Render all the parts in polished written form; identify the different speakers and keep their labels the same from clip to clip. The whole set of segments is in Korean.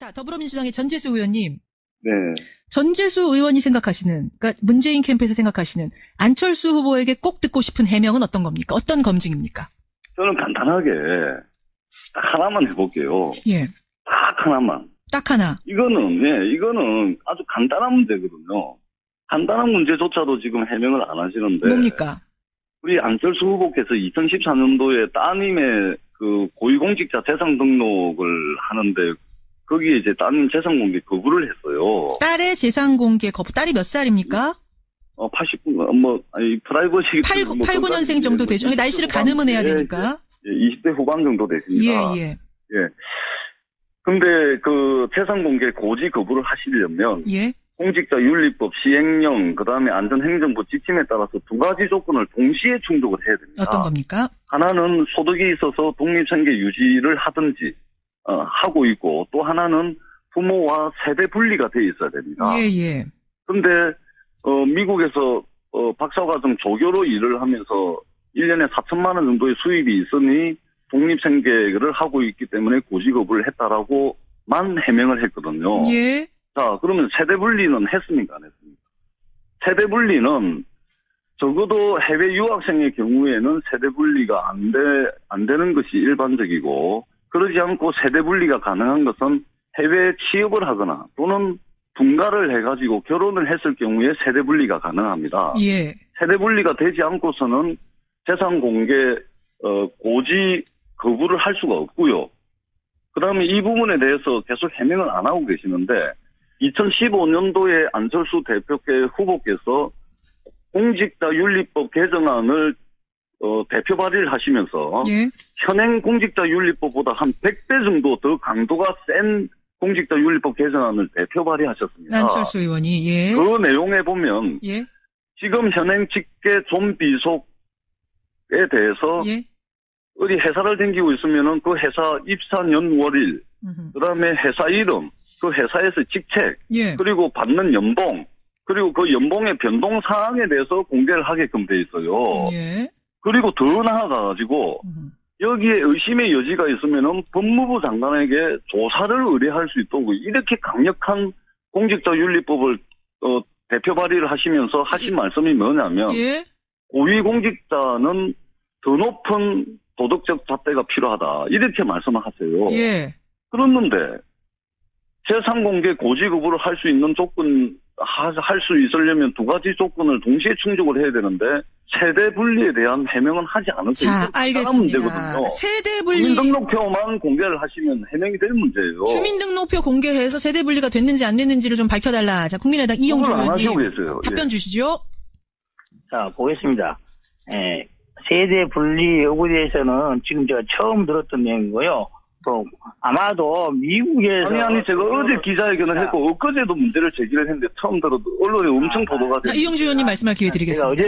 Speaker 1: 자, 더불어민주당의 전재수 의원님.
Speaker 2: 네.
Speaker 1: 전재수 의원이 생각하시는, 그러니까 문재인 캠프에서 생각하시는 안철수 후보에게 꼭 듣고 싶은 해명은 어떤 겁니까? 어떤 검증입니까?
Speaker 2: 저는 간단하게 딱 하나만 해볼게요.
Speaker 1: 예.
Speaker 2: 딱 하나만.
Speaker 1: 딱 하나.
Speaker 2: 이거는 아주 간단한 문제거든요. 간단한 문제조차도 지금 해명을 안 하시는데.
Speaker 1: 뭡니까?
Speaker 2: 우리 안철수 후보께서 2014년도에 따님의 그 고위공직자 재산 등록을 하는데 거기에 이제 따님 재산 공개 거부를 했어요.
Speaker 1: 딸의 재산 공개 거부. 딸이 몇 살입니까?
Speaker 2: 89, 프라이버시.
Speaker 1: 89년생 정도 되죠. 날씨를 가늠은 해야 되니까.
Speaker 2: 예, 20대 후반 정도 되십니다.
Speaker 1: 예.
Speaker 2: 근데 그 재산 공개 고지 거부를 하시려면.
Speaker 1: 예.
Speaker 2: 공직자윤리법 시행령, 그 다음에 안전행정부 지침에 따라서 두 가지 조건을 동시에 충족을 해야 됩니다.
Speaker 1: 어떤 겁니까?
Speaker 2: 하나는 소득이 있어서 독립생계 유지를 하든지, 하고 있고, 또 하나는 부모와 세대 분리가 돼 있어야 됩니다.
Speaker 1: 예.
Speaker 2: 근데, 미국에서, 박사과정 조교로 일을 하면서 1년에 4천만 원 정도의 수입이 있으니 독립생계를 하고 있기 때문에 고지 거부를 했다라고만 해명을 했거든요.
Speaker 1: 예.
Speaker 2: 자, 그러면 세대 분리는 했습니까? 안 했습니까? 세대 분리는 적어도 해외 유학생의 경우에는 세대 분리가 안 되는 것이 일반적이고, 그러지 않고 세대 분리가 가능한 것은 해외 취업을 하거나 또는 분가를 해가지고 결혼을 했을 경우에 세대 분리가 가능합니다.
Speaker 1: 예.
Speaker 2: 세대 분리가 되지 않고서는 재산 공개, 고지 거부를 할 수가 없고요. 그 다음에 이 부분에 대해서 계속 해명을 안 하고 계시는데, 2015년도에 안철수 후보께서 공직자윤리법 개정안을 대표 발의를 하시면서
Speaker 1: 예.
Speaker 2: 현행 공직자윤리법보다 한 100배 정도 더 강도가 센 공직자윤리법 개정안을 대표 발의하셨습니다.
Speaker 1: 안철수 의원이. 예.
Speaker 2: 그 내용에 보면
Speaker 1: 예.
Speaker 2: 지금 현행 직계 존비속에 대해서
Speaker 1: 예.
Speaker 2: 어디 회사를 다니고 있으면은 그 회사 입사년 월일, 그다음에 회사 이름, 그 회사에서 직책,
Speaker 1: 예.
Speaker 2: 그리고 받는 연봉, 그리고 그 연봉의 변동 사항에 대해서 공개를 하게끔 돼 있어요.
Speaker 1: 예.
Speaker 2: 그리고 더 나아가가지고 여기에 의심의 여지가 있으면은 법무부 장관에게 조사를 의뢰할 수 있도록 이렇게 강력한 공직자윤리법을 대표 발의를 하시면서 하신 말씀이 뭐냐면,
Speaker 1: 예.
Speaker 2: 고위공직자는 더 높은 도덕적 잣대가 필요하다, 이렇게 말씀을 하세요.
Speaker 1: 예.
Speaker 2: 그렇는데 재산 공개 고지 거부를 할 수 있는 조건, 할 수 있으려면 두 가지 조건을 동시에 충족을 해야 되는데 세대 분리에 대한 해명은 하지 않을 수 있는
Speaker 1: 알겠습니다.
Speaker 2: 문제거든요.
Speaker 1: 세대 분리.
Speaker 2: 주민등록표만 공개를 하시면 해명이 될 문제예요.
Speaker 1: 주민등록표 공개해서 세대 분리가 됐는지 안 됐는지를 좀 밝혀달라. 자, 국민의당 이용주 의원님 답변 주시죠.
Speaker 3: 자, 보겠습니다. 세대 분리 여부에 대해서는 지금 제가 처음 들었던 내용이고요. 또 아마도 미국에서
Speaker 2: 제가 어제 기자회견을 했고 엊그제도 문제를 제기를 했는데 처음 들어도 언론에 엄청 보도가 됐어요.
Speaker 1: 이용주 의원님 말씀할 기회 드리겠습니다.
Speaker 3: 어제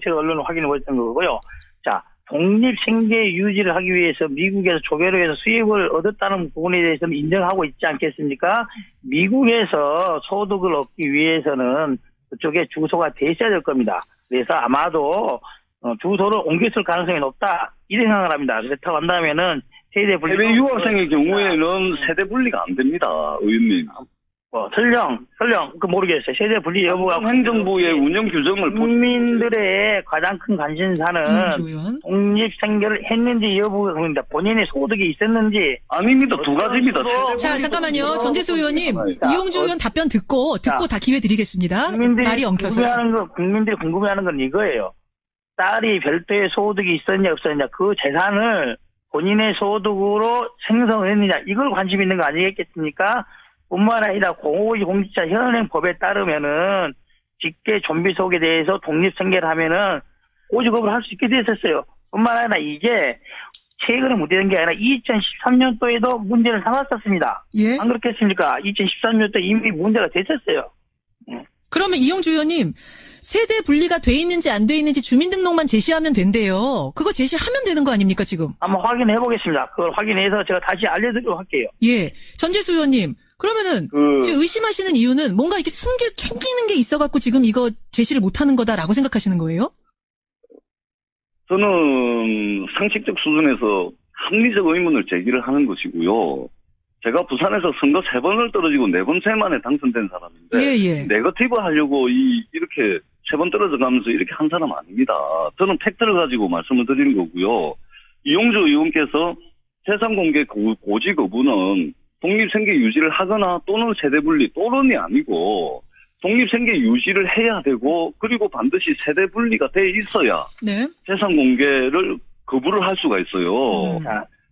Speaker 3: 제가 언론을 확인해 보였던 거고요. 자, 독립 생계 유지를 하기 위해서 미국에서 조계로 해서 수입을 얻었다는 부분에 대해서는 인정하고 있지 않겠습니까? 미국에서 소득을 얻기 위해서는 그쪽에 주소가 돼 있어야 될 겁니다. 그래서 아마도 주소를 옮겼을 가능성이 높다, 이런 생각을 합니다. 그렇다고 한다면은 세대 분리.
Speaker 2: 해외 유학생의 경우에는 세대 분리가 안 됩니다, 의원님.
Speaker 3: 설령, 모르겠어요. 세대 분리 여부가.
Speaker 2: 행정부의 운영 규정을.
Speaker 3: 국민들의 가장 큰 관심사는 독립생계를 했는지 여부가 그럽니다. 본인의 소득이 있었는지.
Speaker 2: 아닙니다. 두 가지입니다.
Speaker 1: 자, 잠깐만요. 전재수 의원님, 이용주 의원 답변 듣고 다 기회 드리겠습니다. 말이 엉켜서요.
Speaker 3: 국민들이 궁금해하는 건 이거예요. 딸이 별도의 소득이 있었냐 없었냐, 그 재산을 본인의 소득으로 생성했느냐, 이걸 관심 있는 거 아니겠습니까? 뿐만 아니라 고위공직자 현행법에 따르면은 직계 존비속에 대해서 독립생계를 하면은 고지급을 할 수 있게 됐었어요. 뿐만 아니라 이게 최근에 문제된 게 아니라 2013년도에도 문제를 삼았었습니다.
Speaker 1: 예?
Speaker 3: 안 그렇겠습니까? 2013년도 이미 문제가 됐었어요.
Speaker 1: 그러면 이용주 의원님, 세대 분리가 돼 있는지 안 돼 있는지 주민등록만 제시하면 된대요. 그거 제시하면 되는 거 아닙니까, 지금?
Speaker 3: 한번 확인해 보겠습니다. 그걸 확인해서 제가 다시 알려드리도록 할게요.
Speaker 1: 예. 전재수 의원님, 그러면은 지금 의심하시는 이유는 뭔가 이렇게 캥기는 게 있어갖고 지금 이거 제시를 못하는 거다라고 생각하시는 거예요?
Speaker 2: 저는 상식적 수준에서 합리적 의문을 제기를 하는 것이고요. 제가 부산에서 선거 3번을 떨어지고 4번째 만에 당선된 사람인데
Speaker 1: 예.
Speaker 2: 네거티브 하려고 이렇게 3번 떨어져 가면서 이렇게 한 사람 아닙니다. 저는 팩트를 가지고 말씀을 드리는 거고요. 이용주 의원께서 재산 공개 고지 거부는 독립생계 유지를 하거나 또는 세대분리 또는이 아니고 독립생계 유지를 해야 되고 그리고 반드시 세대분리가 돼 있어야
Speaker 1: 네.
Speaker 2: 재산 공개를 거부를 할 수가 있어요.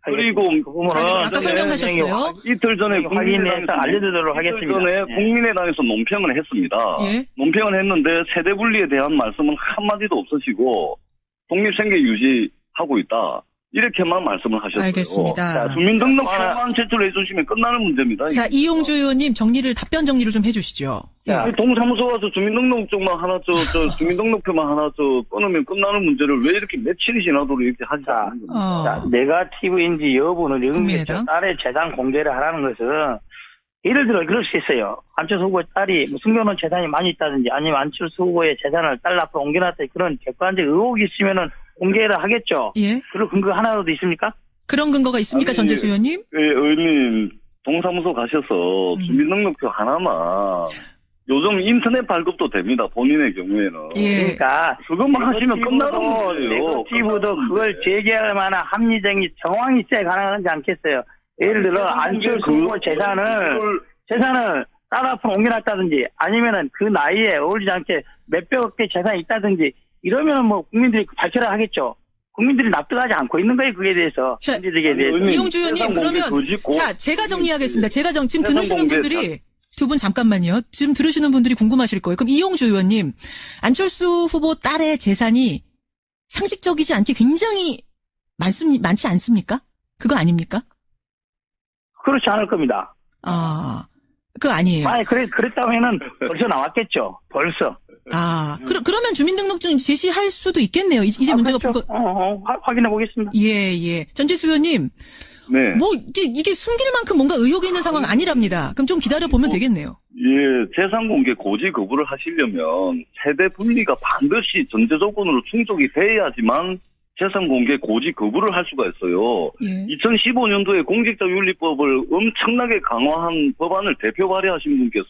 Speaker 2: 그리고
Speaker 3: 그 부분은
Speaker 1: 아까 설명하셨어요.
Speaker 2: 이틀 전에
Speaker 3: 확인해서 알려드리도록 하겠습니다.
Speaker 2: 이틀 전에
Speaker 3: 예.
Speaker 2: 국민의당에서 논평을 했습니다.
Speaker 1: 예.
Speaker 2: 논평을 했는데 세대분리에 대한 말씀은 한마디도 없으시고 독립생계 유지하고 있다. 이렇게만 말씀을 하셨어요.
Speaker 1: 알겠습니다.
Speaker 2: 자, 주민등록표만 제출해 주시면 끝나는 문제입니다.
Speaker 1: 자, 이용주 의원님 답변 정리를 좀 해주시죠.
Speaker 2: 아니, 동사무소 가서 주민등록증만 하나 주민등록표만 하나 끊으면 끝나는 문제를 왜 이렇게 며칠이 지나도록 이렇게 하지 않는 겁니까?
Speaker 3: 자, 네거티브인지 여부는
Speaker 1: 국민의당?
Speaker 3: 딸의 재산 공개를 하라는 것은 예를 들어 그럴 수 있어요. 안철수 후보의 딸이 숨겨놓은 재산이 많이 있다든지 아니면 안철수 후보의 재산을 딸 앞으로 옮겨놨다든지 그런 객관적 의혹이 있으면은 공개를 하겠죠.
Speaker 1: 예.
Speaker 3: 그런 근거 하나라도 있습니까?
Speaker 1: 그런 근거가 있습니까,
Speaker 2: 아니,
Speaker 1: 전재수 의원님?
Speaker 2: 예, 의원님 동사무소 가셔서 주민등록표 하나만 요즘 인터넷 발급도 됩니다. 본인의 경우에는.
Speaker 1: 예.
Speaker 3: 그러니까
Speaker 2: 그것만 하시면 끝나는 문제예요.
Speaker 3: 네거티브도 그걸 제기할 만한 합리적인 정황이 있어야 가능하지 않겠어요. 예를 들어 안철수 후보 재산을 딸 앞으로 옮겨놨다든지 아니면은 그 나이에 어울리지 않게 몇백억 개 재산이 있다든지 이러면은 뭐 국민들이 발표를 하겠죠. 국민들이 납득하지 않고 있는 거예요. 그에 대해서.
Speaker 1: 자,
Speaker 3: 문제적에 대해서.
Speaker 1: 이용주 의원님 그러면 자, 제가 정리하겠습니다. 지금 들으시는 분들이 두 분 잠깐만요. 지금 들으시는 분들이 궁금하실 거예요. 그럼 이용주 의원님, 안철수 후보 딸의 재산이 상식적이지 않게 굉장히 많지 않습니까? 그거 아닙니까?
Speaker 3: 그렇지 않을 겁니다.
Speaker 1: 그거 아니에요.
Speaker 3: 만약 그랬다면은 벌써 나왔겠죠. 벌써.
Speaker 1: 그러면 주민등록증 제시할 수도 있겠네요. 이제 문제가
Speaker 3: 그렇죠. 확인해 보겠습니다.
Speaker 1: 예. 전재수 의원님.
Speaker 2: 네.
Speaker 1: 이게 숨길 만큼 뭔가 의혹이 있는 상황 아니랍니다. 그럼 좀 기다려보면 되겠네요.
Speaker 2: 예, 재산 공개 고지 거부를 하시려면 세대 분리가 반드시 전제 조건으로 충족이 돼야지만 재산 공개 고지 거부를 할 수가 있어요.
Speaker 1: 예.
Speaker 2: 2015년도에 공직자윤리법을 엄청나게 강화한 법안을 대표 발의하신 분께서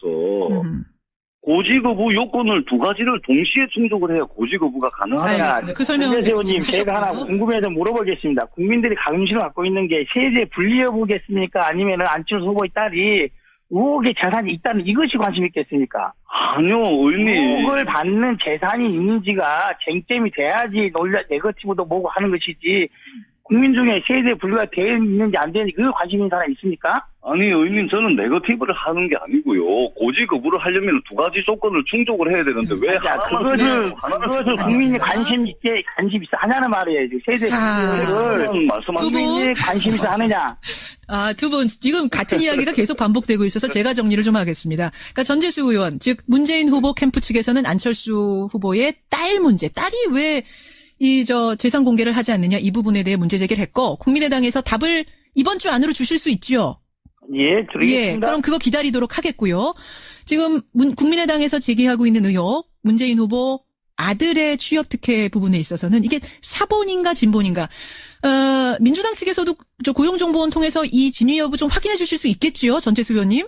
Speaker 2: 고지 거부 요건을 두 가지를 동시에 충족을 해야 고지 거부가 가능하다.
Speaker 1: 알겠습니다. 그 설명을
Speaker 3: 의원님, 제가 하나 궁금해서 물어보겠습니다. 국민들이 관심을 갖고 있는 게 세대 분리 여부겠습니까? 아니면은 안철수 후보의 딸이 의혹의 재산이 있다는 이것이 관심 있겠습니까?
Speaker 2: 아니요, 의원님.
Speaker 3: 의혹을 받는 재산이 있는지가 쟁점이 돼야지 네거티브도 뭐고 하는 것이지. 국민 중에 세대 분리가 되어 있는지 안 되는지 그 관심 있는 사람 있습니까?
Speaker 2: 아니, 의원님, 저는 네거티브를 하는 게 아니고요. 고지 거부를 하려면 두 가지 조건을 충족을 해야 되는데 왜
Speaker 3: 그것을 국민이 관심 있어 하냐는 말이에요. 세대 분리를 국민이 관심 있어 하느냐.
Speaker 1: 두 분 지금 같은 이야기가 계속 반복되고 있어서 제가 정리를 좀 하겠습니다. 그러니까 전재수 의원, 즉 문재인 후보 캠프 측에서는 안철수 후보의 딸 문제, 딸이 왜 재산 공개를 하지 않느냐 이 부분에 대해 문제 제기를 했고 국민의당에서 답을 이번 주 안으로 주실 수 있죠.
Speaker 3: 예, 드리겠습니다.
Speaker 1: 그럼 그거 기다리도록 하겠고요. 지금 국민의당에서 제기하고 있는 의혹, 문재인 후보 아들의 취업 특혜 부분에 있어서는 이게 사본인가 진본인가? 민주당 측에서도 고용정보원 통해서 이 진위 여부 좀 확인해 주실 수 있겠지요, 전재수 의원님?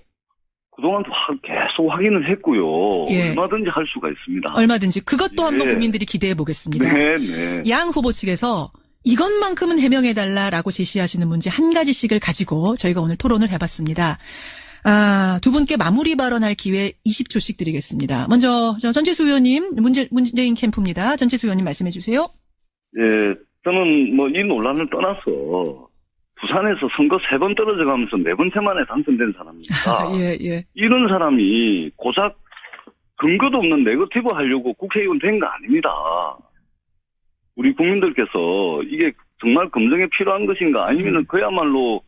Speaker 2: 그동안 계속 확인을 했고요.
Speaker 1: 예.
Speaker 2: 얼마든지 할 수가 있습니다.
Speaker 1: 얼마든지. 그것도 한번 국민들이 기대해 보겠습니다.
Speaker 2: 네.
Speaker 1: 양 후보 측에서 이것만큼은 해명해달라라고 제시하시는 문제 한 가지씩을 가지고 저희가 오늘 토론을 해봤습니다. 두 분께 마무리 발언할 기회 20초씩 드리겠습니다. 먼저 전재수 의원님, 문재인 캠프입니다. 전재수 의원님 말씀해 주세요.
Speaker 2: 예, 저는 이 논란을 떠나서 부산에서 선거 3번 떨어져 가면서 4번째 만에 당선된 사람입니다.
Speaker 1: 예.
Speaker 2: 이런 사람이 고작 근거도 없는 네거티브 하려고 국회의원 된 거 아닙니다. 우리 국민들께서 이게 정말 검증에 필요한 것인가 아니면은 그야말로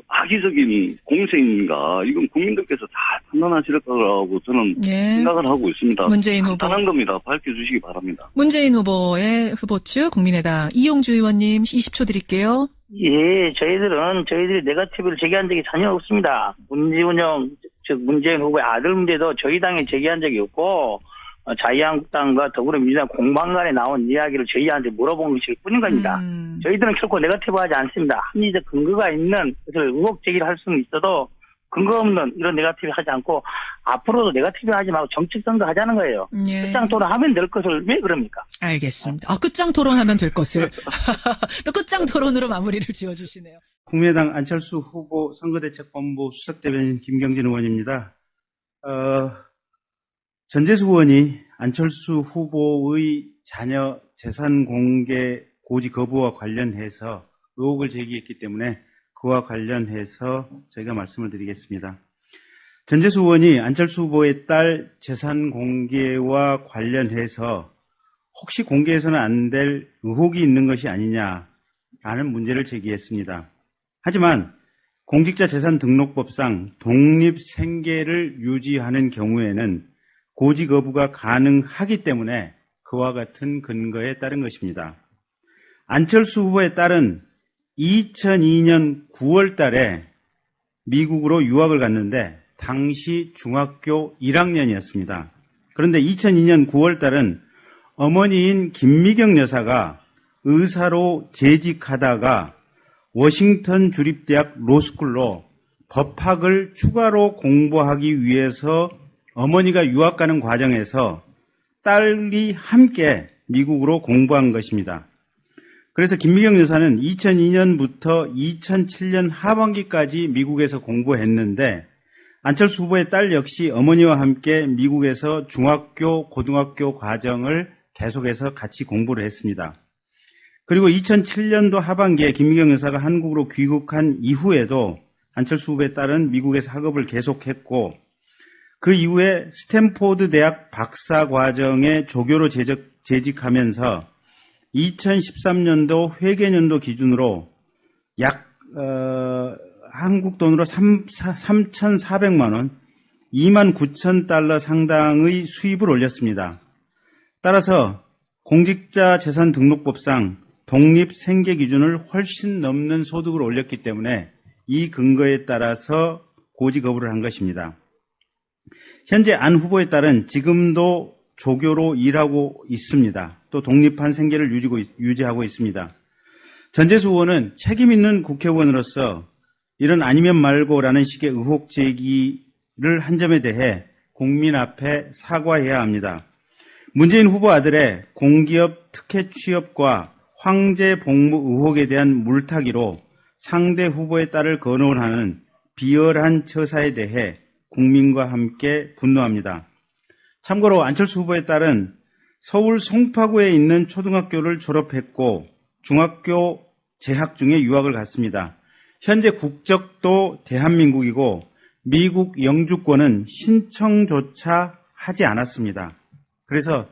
Speaker 2: 악의적인 공세인가 이건 국민들께서 잘 판단하실 거라고 저는 생각을 하고 있습니다.
Speaker 1: 문재인 후보.
Speaker 2: 간단한 겁니다. 밝혀주시기 바랍니다.
Speaker 1: 문재인 후보의 후보 측 국민의당 이용주 의원님 20초 드릴게요.
Speaker 3: 예, 저희들이 네거티브를 제기한 적이 전혀 없습니다. 문재인 후보의 아들 문제도 저희 당에 제기한 적이 없고 자유한국당과 더불어민주당 공방 간에 나온 이야기를 저희한테 물어본 것일 뿐인 겁니다. 저희들은 결코 네거티브하지 않습니다. 합리적 근거가 있는 것을 의혹 제기를 할 수는 있어도 근거 없는 이런 네거티브 하지 않고 앞으로도 네거티브 하지 말고 정책 선거 하자는 거예요.
Speaker 1: 예.
Speaker 3: 끝장 토론하면 될 것을 왜 그럽니까?
Speaker 1: 알겠습니다. 끝장 토론하면 될 것을. 또 끝장 토론으로 마무리를 지어주시네요.
Speaker 4: 국민의당 안철수 후보 선거대책본부 수석대변인 김경진 의원입니다. 전재수 의원이 안철수 후보의 자녀 재산 공개 고지 거부와 관련해서 의혹을 제기했기 때문에 그와 관련해서 저희가 말씀을 드리겠습니다. 전재수 의원이 안철수 후보의 딸 재산 공개와 관련해서 혹시 공개해서는 안 될 의혹이 있는 것이 아니냐라는 문제를 제기했습니다. 하지만 공직자 재산 등록법상 독립 생계를 유지하는 경우에는 고지 거부가 가능하기 때문에 그와 같은 근거에 따른 것입니다. 안철수 후보의 딸은 2002년 9월 달에 미국으로 유학을 갔는데 당시 중학교 1학년이었습니다. 그런데 2002년 9월 달은 어머니인 김미경 여사가 의사로 재직하다가 워싱턴 주립대학 로스쿨로 법학을 추가로 공부하기 위해서 어머니가 유학 가는 과정에서 딸이 함께 미국으로 공부한 것입니다. 그래서 김미경 여사는 2002년부터 2007년 하반기까지 미국에서 공부했는데 안철수 후보의 딸 역시 어머니와 함께 미국에서 중학교, 고등학교 과정을 계속해서 같이 공부를 했습니다. 그리고 2007년도 하반기에 김미경 여사가 한국으로 귀국한 이후에도 안철수 후보의 딸은 미국에서 학업을 계속했고 그 이후에 스탠포드 대학 박사 과정에 조교로 재직하면서 2013년도 회계년도 기준으로 약 한국 돈으로 3,400만 원, 29,000달러 상당의 수입을 올렸습니다. 따라서 공직자 재산 등록법상 독립 생계 기준을 훨씬 넘는 소득을 올렸기 때문에 이 근거에 따라서 고지 거부를 한 것입니다. 현재 안 후보의 딸은 지금도 조교로 일하고 있습니다. 또 독립한 생계를 유지하고 있습니다. 전재수 의원은 책임 있는 국회의원으로서 이런 아니면 말고라는 식의 의혹 제기를 한 점에 대해 국민 앞에 사과해야 합니다. 문재인 후보 아들의 공기업 특혜 취업과 황제 복무 의혹에 대한 물타기로 상대 후보의 딸을 거론하는 비열한 처사에 대해 국민과 함께 분노합니다. 참고로 안철수 후보의 딸은 서울 송파구에 있는 초등학교를 졸업했고 중학교 재학 중에 유학을 갔습니다. 현재 국적도 대한민국이고 미국 영주권은 신청조차 하지 않았습니다. 그래서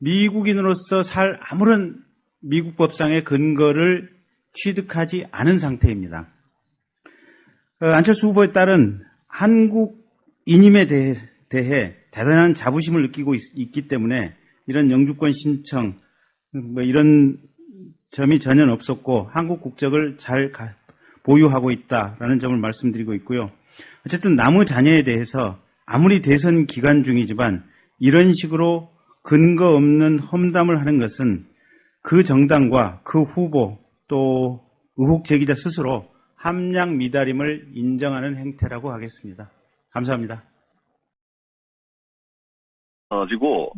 Speaker 4: 미국인으로서 살 아무런 미국 법상의 근거를 취득하지 않은 상태입니다. 안철수 후보의 딸은 한국인임에 대해 대단한 자부심을 느끼고 있기 때문에 이런 영주권 신청 이런 점이 전혀 없었고 한국 국적을 잘 보유하고 있다라는 점을 말씀드리고 있고요. 어쨌든 남의 자녀에 대해서 아무리 대선 기간 중이지만 이런 식으로 근거 없는 험담을 하는 것은 그 정당과 그 후보 또 의혹 제기자 스스로 함량 미달임을 인정하는 행태라고 하겠습니다. 감사합니다.
Speaker 2: 가지고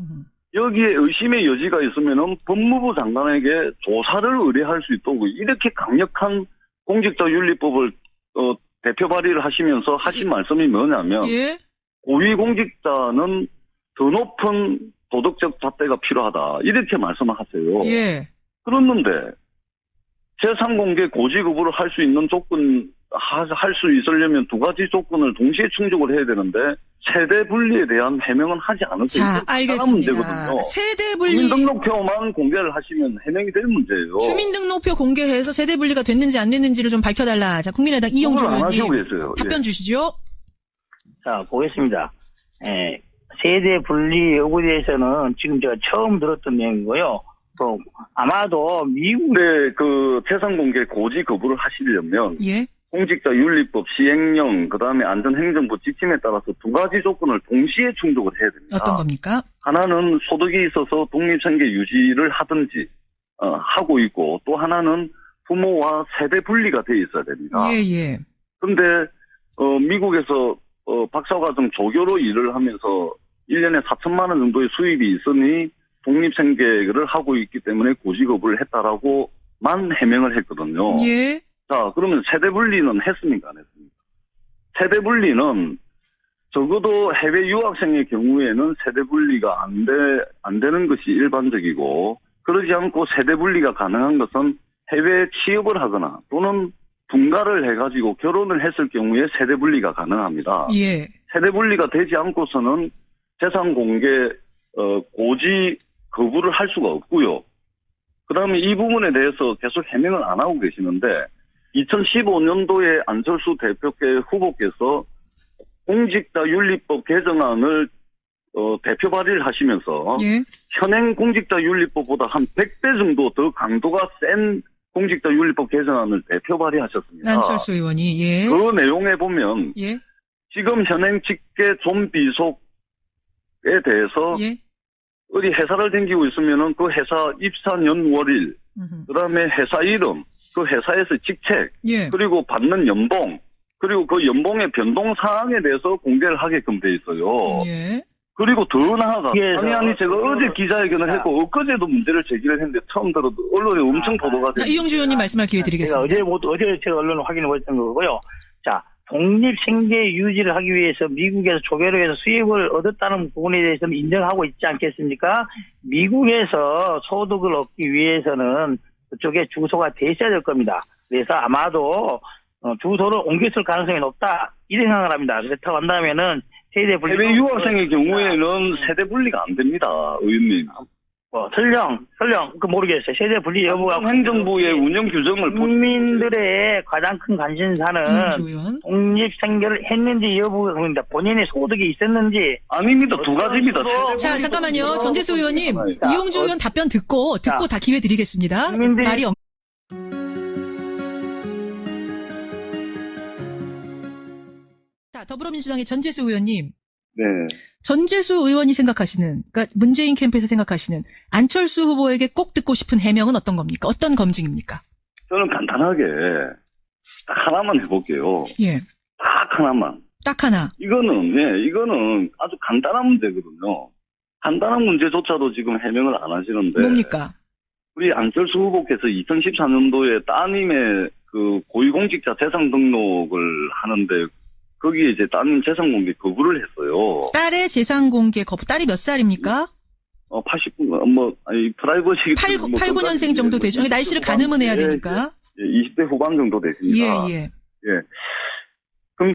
Speaker 2: 여기에 의심의 여지가 있으면은 법무부 장관에게 조사를 의뢰할 수 있도록 이렇게 강력한 공직자윤리법을 대표 발의를 하시면서 하신 말씀이 뭐냐면
Speaker 1: 예?
Speaker 2: 고위공직자는 더 높은 도덕적 잣대가 필요하다 이렇게 말씀을 하세요.
Speaker 1: 예.
Speaker 2: 그랬는데 재산 공개 고지 거부를 할 수 있는 조건 할 수 있으려면 두 가지 조건을 동시에 충족을 해야 되는데 세대 분리에 대한 해명은 하지 않을 수 있는
Speaker 1: 알겠습니다.
Speaker 2: 문제거든요.
Speaker 1: 세대 분리
Speaker 2: 주민등록표만 공개를 하시면 해명이 될 문제예요.
Speaker 1: 주민등록표 공개해서 세대 분리가 됐는지 안 됐는지를 좀 밝혀달라. 자, 국민의당 이용주 의원님 답변 주시죠.
Speaker 3: 자, 보겠습니다. 세대 분리 여부에 대해서는 지금 제가 처음 들었던 내용이고요. 아마도 미국의
Speaker 2: 그 재산 공개 고지 거부를 하시려면
Speaker 1: 예?
Speaker 2: 공직자윤리법 시행령, 그다음에 안전행정부 지침에 따라서 두 가지 조건을 동시에 충족을 해야 됩니다.
Speaker 1: 어떤 겁니까?
Speaker 2: 하나는 소득이 있어서 독립생계 유지를 하든지 하고 있고, 또 하나는 부모와 세대 분리가 돼 있어야 됩니다.
Speaker 1: 예.
Speaker 2: 그런데 미국에서 박사과정 조교로 일을 하면서 1년에 4천만 원 정도의 수입이 있으니 독립생계를 하고 있기 때문에 고직업을 했다라고만 해명을 했거든요.
Speaker 1: 예.
Speaker 2: 자, 그러면 세대 분리는 했습니까? 안 했습니까? 세대 분리는 적어도 해외 유학생의 경우에는 세대 분리가 안 되는 것이 일반적이고, 그러지 않고 세대 분리가 가능한 것은 해외 취업을 하거나 또는 분가를 해가지고 결혼을 했을 경우에 세대 분리가 가능합니다.
Speaker 1: 예.
Speaker 2: 세대 분리가 되지 않고서는 재산 공개 고지 거부를 할 수가 없고요. 그다음에 이 부분에 대해서 계속 해명을 안 하고 계시는데, 2015년도에 안철수 대표께 후보께서 공직자윤리법 개정안을 대표 발의를 하시면서
Speaker 1: 예.
Speaker 2: 현행 공직자윤리법보다 한 100배 정도 더 강도가 센 공직자윤리법 개정안을 대표 발의하셨습니다.
Speaker 1: 안철수 의원이. 예.
Speaker 2: 그 내용에 보면
Speaker 1: 예.
Speaker 2: 지금 현행 직계 좀비속에 대해서
Speaker 1: 예.
Speaker 2: 어디 회사를 다니고 있으면은 그 회사 입사년 월일,
Speaker 1: 음흠.
Speaker 2: 그다음에 회사 이름, 그 회사에서 직책,
Speaker 1: 예.
Speaker 2: 그리고 받는 연봉, 그리고 그 연봉의 변동 사항에 대해서 공개를 하게끔 돼 있어요.
Speaker 1: 예.
Speaker 2: 그리고 더 나아가,
Speaker 3: 그래서
Speaker 2: 아니 제가 어제 기자회견을 했고 엊그제도 문제를 제기를 했는데 처음 들어도 언론에 엄청 보도가
Speaker 1: 자,
Speaker 2: 됐어요.
Speaker 1: 이용주 의원님 말씀할 기회 드리겠습니다.
Speaker 3: 어제 제가 언론을 확인해 보였던 거고요. 자, 독립생계 유지를 하기 위해서 미국에서 조교로 해서 수입을 얻었다는 부분에 대해서는 인정하고 있지 않겠습니까? 미국에서 소득을 얻기 위해서는 그쪽에 주소가 돼 있어야 될 겁니다. 그래서 아마도 주소를 옮겼을 가능성이 높다, 이 생각을 합니다. 그렇다고 한다면은 세대 분리,
Speaker 2: 해외 유학생의 경우에는 세대 분리가 안 됩니다, 의원님.
Speaker 3: 설령 그 모르겠어요. 세대 분리 여부가
Speaker 2: 행정부의 운영 규정을
Speaker 3: 국민들의 가장 큰 관심사는
Speaker 1: 이용주 의원.
Speaker 3: 독립생계를 했는지 여부가 겁니다. 본인의 소득이 있었는지.
Speaker 2: 아닙니다. 두 가지입니다.
Speaker 1: 자, 잠깐만요. 전재수 의원님,
Speaker 3: 자,
Speaker 1: 이용주 의원 답변 듣고 다 기회 드리겠습니다.
Speaker 3: 국민들이-
Speaker 1: 말이 자, 더불어민주당의 전재수 의원님.
Speaker 2: 네.
Speaker 1: 전재수 의원이 생각하시는, 그러니까 문재인 캠프에서 생각하시는 안철수 후보에게 꼭 듣고 싶은 해명은 어떤 겁니까? 어떤 검증입니까?
Speaker 2: 저는 간단하게 딱 하나만 해볼게요.
Speaker 1: 예.
Speaker 2: 딱 하나만.
Speaker 1: 딱 하나.
Speaker 2: 이거는 아주 간단한 문제거든요. 간단한 문제조차도 지금 해명을 안 하시는데.
Speaker 1: 뭡니까?
Speaker 2: 우리 안철수 후보께서 2014년도에 따님의 그 고위공직자 재산 등록을 하는데 거기에 이제 따님 재산 공개 거부를 했어요.
Speaker 1: 딸의 재산 공개 거부. 딸이 몇 살입니까?
Speaker 2: 89, 프라이버시.
Speaker 1: 8, 9년생 정도 되죠. 날씨를 가늠은 해야 되니까.
Speaker 2: 20대 후반 정도 되십니다.
Speaker 1: 예.
Speaker 2: 예.